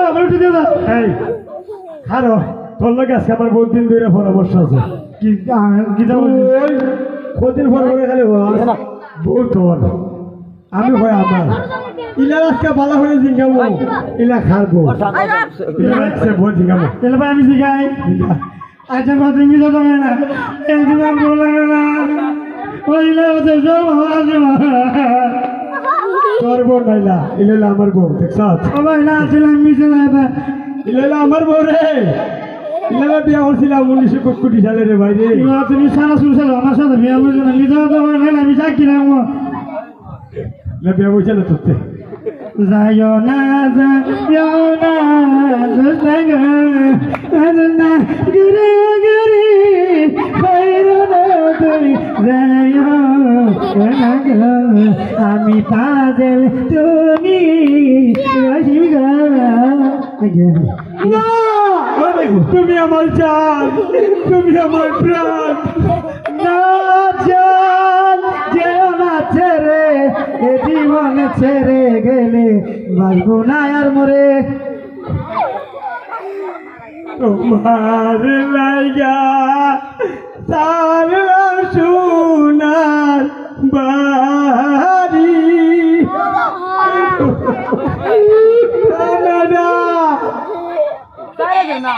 আমার উঠে দিয়ে দাও এই হারো তোর লোক আজকে আমার বহুত দিন ধরে পরামর্শ আছে কি কি দাও ওই কদিন পর করে খালি বহুত তোর আমি হয় আমার ইলা আজকে বালা হয়ে জিঙ্গামো ইলা খারবো ইলা আজকে বহুত জিঙ্গামো এলা ভাই আমি জিগাই আচ্ছা কত মিলে যাবে না একদিন আমি বলে না ওই ইলা ওদের সব আছে তোর বোন নাইলা ইলা আমার বোন দেখছ ও ভাই না ছিলাম মিছে না ইলা আমার বোন রে ইলা বিয়া করছিলাম 1961 সালে রে ভাই রে তুমি সারা সুসাল আমার সাথে বিয়া করছ না লিজা তো না আমি থাকি না না বিয়া করছ না তোতে যাইও না দুস্তাঙ্গ আদনা গুরে গুরে খাইরো না তুমি যাইও না আমি পাগল তুমি রহিম গা তুমি আমার জান তুমি আমার প্রাণ না জান যেও না ছেড়ে এ জীবন ছেড়ে গেলে বাঁচবো না আর মরে তোমার লাইগা তার সোনার বাড়ি না